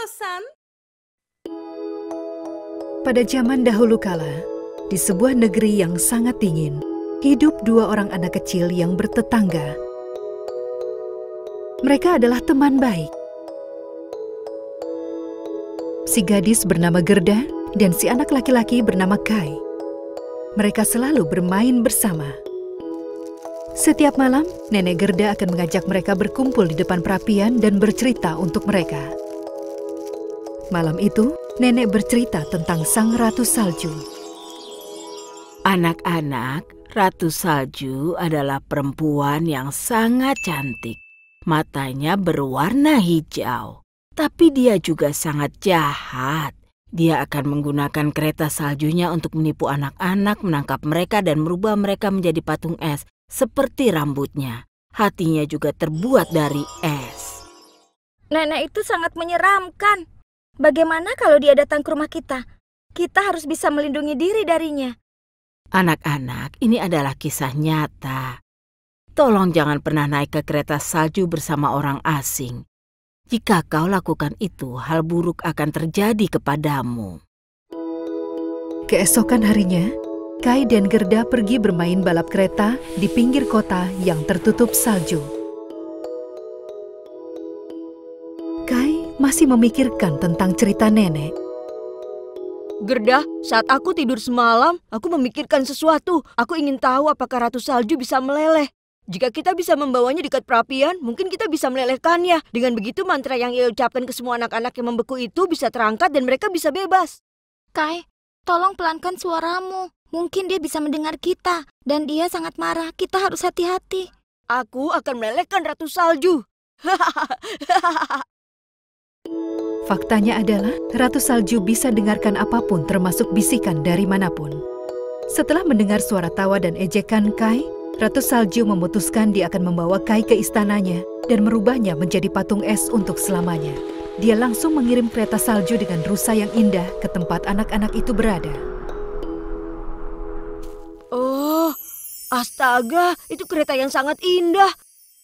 bosan. Pada zaman dahulu kala, di sebuah negeri yang sangat dingin, hidup dua orang anak kecil yang bertetangga. Mereka adalah teman baik. Si gadis bernama Gerda dan si anak laki-laki bernama Kai. Mereka selalu bermain bersama. Setiap malam, Nenek Gerda akan mengajak mereka berkumpul di depan perapian dan bercerita untuk mereka. Malam itu, Nenek bercerita tentang Sang Ratu Salju. Anak-anak, Ratu Salju adalah perempuan yang sangat cantik. Matanya berwarna hijau, tapi dia juga sangat jahat. Dia akan menggunakan kereta saljunya untuk menipu anak-anak, menangkap mereka dan merubah mereka menjadi patung es. Seperti rambutnya, hatinya juga terbuat dari es. Nenek itu sangat menyeramkan. Bagaimana kalau dia datang ke rumah kita? Kita harus bisa melindungi diri darinya. Anak-anak, ini adalah kisah nyata. Tolong jangan pernah naik ke kereta salju bersama orang asing. Jika kau lakukan itu, hal buruk akan terjadi kepadamu. Keesokan harinya, Kai dan Gerda pergi bermain balap kereta di pinggir kota yang tertutup salju. Kai masih memikirkan tentang cerita nenek. Gerda, saat aku tidur semalam, aku memikirkan sesuatu. Aku ingin tahu apakah Ratu Salju bisa meleleh. Jika kita bisa membawanya dekat perapian, mungkin kita bisa melelehkannya. Dengan begitu mantra yang ia ucapkan ke semua anak-anak yang membeku itu bisa terangkat dan mereka bisa bebas. Kai, tolong pelankan suaramu. Mungkin dia bisa mendengar kita, dan dia sangat marah. Kita harus hati-hati. Aku akan melelehkan Ratu Salju. Faktanya adalah, Ratu Salju bisa dengarkan apapun termasuk bisikan dari manapun. Setelah mendengar suara tawa dan ejekan Kai, Ratu Salju memutuskan dia akan membawa Kai ke istananya dan merubahnya menjadi patung es untuk selamanya. Dia langsung mengirim kereta salju dengan rusa yang indah ke tempat anak-anak itu berada. Oh, astaga, itu kereta yang sangat indah.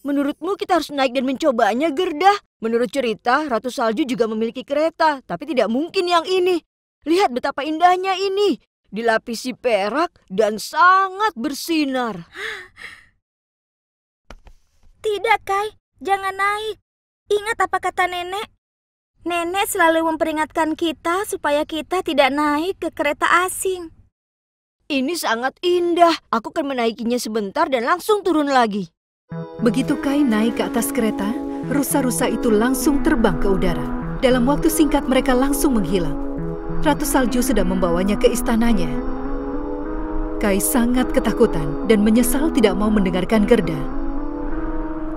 Menurutmu kita harus naik dan mencobanya, Gerda? Menurut cerita, Ratu Salju juga memiliki kereta, tapi tidak mungkin yang ini. Lihat betapa indahnya ini. Dilapisi perak dan sangat bersinar. Tidak, Kai. Jangan naik. Ingat apa kata nenek? Nenek selalu memperingatkan kita supaya kita tidak naik ke kereta asing. Ini sangat indah. Aku akan menaikinya sebentar dan langsung turun lagi. Begitu Kai naik ke atas kereta, rusa-rusa itu langsung terbang ke udara. Dalam waktu singkat mereka langsung menghilang. Ratu Salju sedang membawanya ke istananya. Kai sangat ketakutan dan menyesal tidak mau mendengarkan Gerda.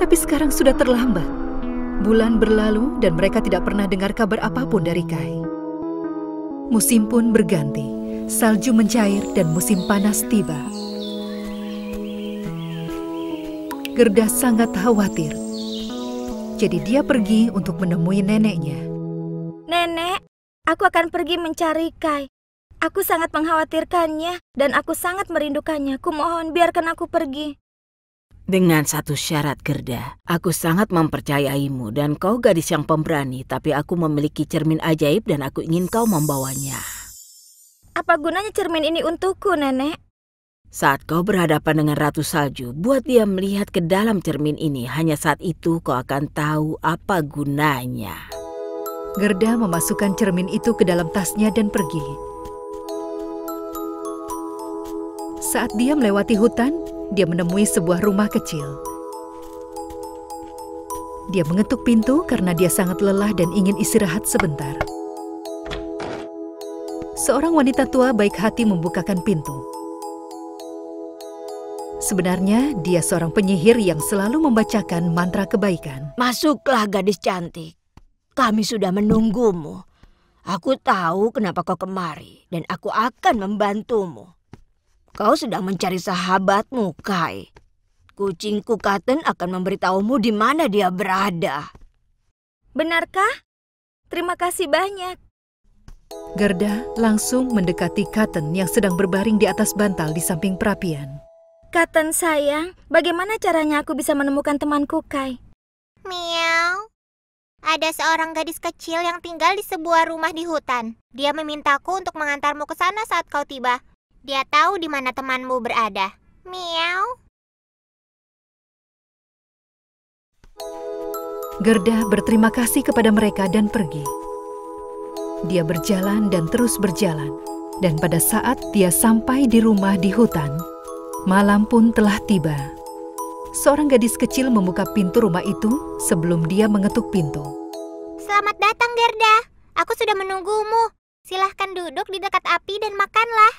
Tapi sekarang sudah terlambat. Bulan berlalu dan mereka tidak pernah dengar kabar apapun dari Kai. Musim pun berganti. Salju mencair dan musim panas tiba. Gerda sangat khawatir. Jadi dia pergi untuk menemui neneknya. Nenek, aku akan pergi mencari Kai. Aku sangat mengkhawatirkannya dan aku sangat merindukannya. Kumohon biarkan aku pergi. Dengan satu syarat, Gerda. Aku sangat mempercayaimu dan kau gadis yang pemberani, tapi aku memiliki cermin ajaib dan aku ingin kau membawanya. Apa gunanya cermin ini untukku, Nenek? Saat kau berhadapan dengan Ratu Salju, buat dia melihat ke dalam cermin ini. Hanya saat itu kau akan tahu apa gunanya. Gerda memasukkan cermin itu ke dalam tasnya dan pergi. Saat dia melewati hutan, dia menemui sebuah rumah kecil. Dia mengetuk pintu karena dia sangat lelah dan ingin istirahat sebentar. Seorang wanita tua baik hati membukakan pintu. Sebenarnya, dia seorang penyihir yang selalu membacakan mantra kebaikan. Masuklah, gadis cantik. Kami sudah menunggumu. Aku tahu kenapa kau kemari dan aku akan membantumu. Kau sedang mencari sahabatmu, Kai. Kucingku Katen akan memberitahumu di mana dia berada. Benarkah? Terima kasih banyak. Gerda langsung mendekati Katen yang sedang berbaring di atas bantal di samping perapian. Katen sayang, bagaimana caranya aku bisa menemukan temanku Kai? Miau. Ada seorang gadis kecil yang tinggal di sebuah rumah di hutan. Dia memintaku untuk mengantarmu ke sana saat kau tiba. Dia tahu di mana temanmu berada. Miau. Gerda berterima kasih kepada mereka dan pergi. Dia berjalan dan terus berjalan. Dan pada saat dia sampai di rumah di hutan, malam pun telah tiba. Seorang gadis kecil membuka pintu rumah itu sebelum dia mengetuk pintu. Selamat datang, Gerda. Aku sudah menunggumu. Silahkan duduk di dekat api dan makanlah.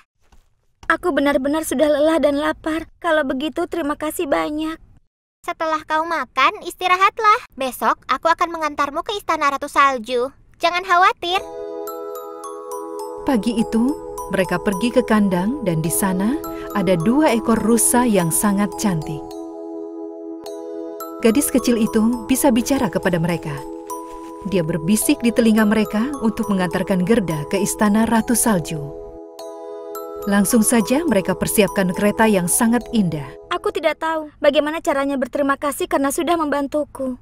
Aku benar-benar sudah lelah dan lapar. Kalau begitu, terima kasih banyak. Setelah kau makan, istirahatlah. Besok aku akan mengantarmu ke Istana Ratu Salju. Jangan khawatir. Pagi itu, mereka pergi ke kandang dan di sana ada 2 ekor rusa yang sangat cantik. Gadis kecil itu bisa bicara kepada mereka. Dia berbisik di telinga mereka untuk mengantarkan Gerda ke Istana Ratu Salju. Langsung saja mereka persiapkan kereta yang sangat indah. Aku tidak tahu bagaimana caranya berterima kasih karena sudah membantuku.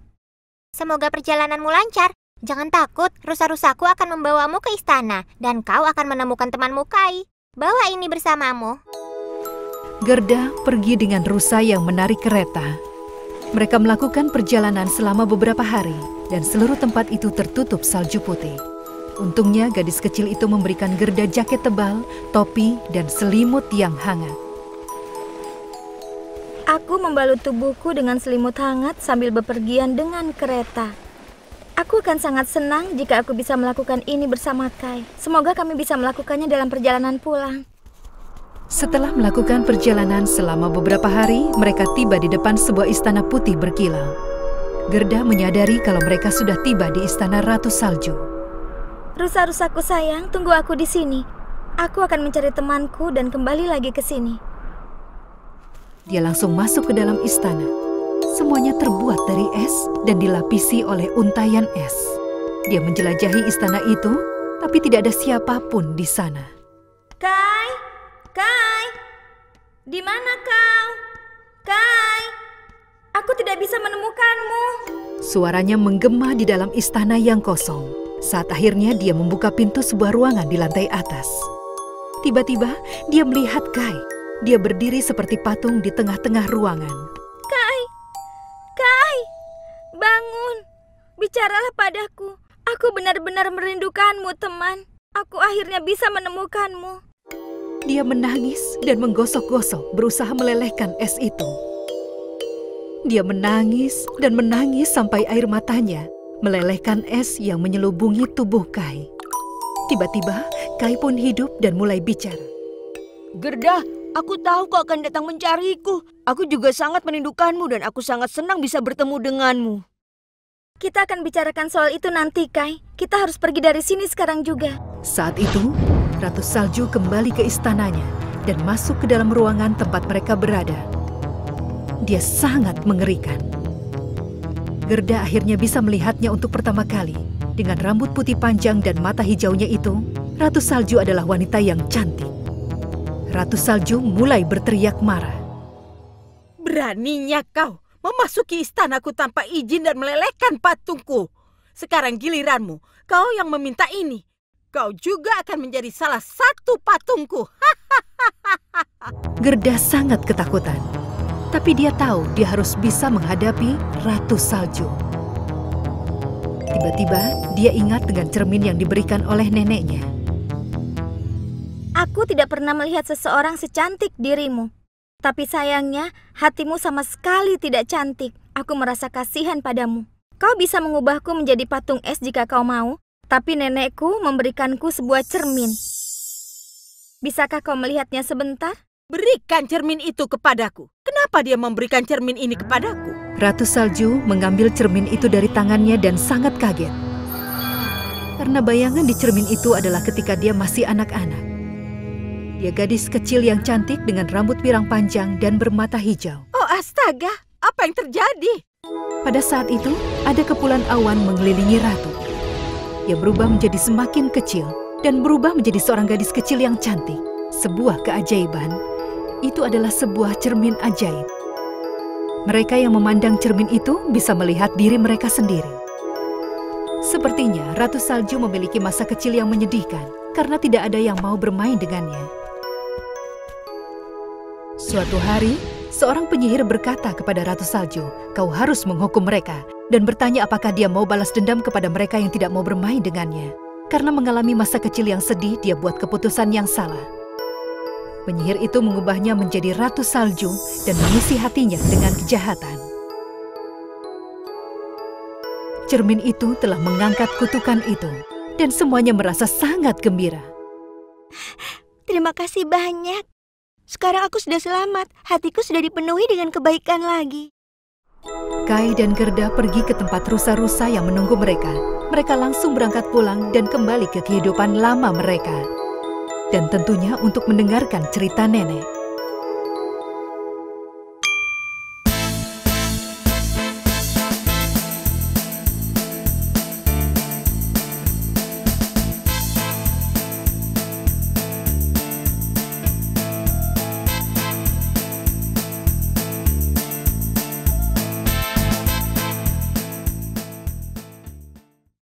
Semoga perjalananmu lancar. Jangan takut, rusa-rusaku akan membawamu ke istana. Dan kau akan menemukan temanmu Kai. Bawa ini bersamamu. Gerda pergi dengan rusa yang menarik kereta. Mereka melakukan perjalanan selama beberapa hari dan seluruh tempat itu tertutup salju putih. Untungnya gadis kecil itu memberikan Gerda jaket tebal, topi, dan selimut yang hangat. Aku membalut tubuhku dengan selimut hangat sambil bepergian dengan kereta. Aku akan sangat senang jika aku bisa melakukan ini bersama Kai. Semoga kami bisa melakukannya dalam perjalanan pulang. Setelah melakukan perjalanan selama beberapa hari, mereka tiba di depan sebuah istana putih berkilau. Gerda menyadari kalau mereka sudah tiba di Istana Ratu Salju. Rusa-rusaku sayang, tunggu aku di sini. Aku akan mencari temanku dan kembali lagi ke sini. Dia langsung masuk ke dalam istana. Semuanya terbuat dari es dan dilapisi oleh untayan es. Dia menjelajahi istana itu, tapi tidak ada siapapun di sana. Kai! Kai! Di mana kau? Kai! Aku tidak bisa menemukanmu. Suaranya menggema di dalam istana yang kosong. Saat akhirnya dia membuka pintu sebuah ruangan di lantai atas. Tiba-tiba dia melihat Kai. Dia berdiri seperti patung di tengah-tengah ruangan. Kai! Kai! Bangun! Bicaralah padaku. Aku benar-benar merindukanmu, teman. Aku akhirnya bisa menemukanmu. Dia menangis dan menggosok-gosok berusaha melelehkan es itu. Dia menangis dan menangis sampai air matanya melelehkan es yang menyelubungi tubuh Kai. Tiba-tiba Kai pun hidup dan mulai bicara. Gerda, aku tahu kau akan datang mencariku. Aku juga sangat merindukanmu dan aku sangat senang bisa bertemu denganmu. Kita akan bicarakan soal itu nanti, Kai. Kita harus pergi dari sini sekarang juga. Saat itu, Ratu Salju kembali ke istananya dan masuk ke dalam ruangan tempat mereka berada. Dia sangat mengerikan. Gerda akhirnya bisa melihatnya untuk pertama kali. Dengan rambut putih panjang dan mata hijaunya itu, Ratu Salju adalah wanita yang cantik. Ratu Salju mulai berteriak marah. Beraninya kau memasuki istanaku tanpa izin dan melelehkan patungku. Sekarang giliranmu, kau yang meminta ini. Kau juga akan menjadi salah satu patungku. Gerda sangat ketakutan. Tapi dia tahu dia harus bisa menghadapi Ratu Salju. Tiba-tiba dia ingat dengan cermin yang diberikan oleh neneknya. Aku tidak pernah melihat seseorang secantik dirimu. Tapi sayangnya hatimu sama sekali tidak cantik. Aku merasa kasihan padamu. Kau bisa mengubahku menjadi patung es jika kau mau. Tapi nenekku memberikanku sebuah cermin. Bisakah kau melihatnya sebentar? Berikan cermin itu kepadaku. Kenapa dia memberikan cermin ini kepadaku? Ratu Salju mengambil cermin itu dari tangannya dan sangat kaget. Karena bayangan di cermin itu adalah ketika dia masih anak-anak. Dia gadis kecil yang cantik dengan rambut pirang panjang dan bermata hijau. Oh astaga, apa yang terjadi? Pada saat itu, ada kepulan awan mengelilingi Ratu. Dia berubah menjadi semakin kecil dan berubah menjadi seorang gadis kecil yang cantik. Sebuah keajaiban. Itu adalah sebuah cermin ajaib. Mereka yang memandang cermin itu bisa melihat diri mereka sendiri. Sepertinya Ratu Salju memiliki masa kecil yang menyedihkan karena tidak ada yang mau bermain dengannya. Suatu hari, seorang penyihir berkata kepada Ratu Salju, "Kau harus menghukum mereka," dan bertanya apakah dia mau balas dendam kepada mereka yang tidak mau bermain dengannya. Karena mengalami masa kecil yang sedih, dia buat keputusan yang salah. Penyihir itu mengubahnya menjadi Ratu Salju dan mengisi hatinya dengan kejahatan. Cermin itu telah mengangkat kutukan itu, dan semuanya merasa sangat gembira. Terima kasih banyak. Sekarang aku sudah selamat. Hatiku sudah dipenuhi dengan kebaikan lagi. Kai dan Gerda pergi ke tempat rusa-rusa yang menunggu mereka. Mereka langsung berangkat pulang dan kembali ke kehidupan lama mereka. Dan tentunya untuk mendengarkan cerita nenek.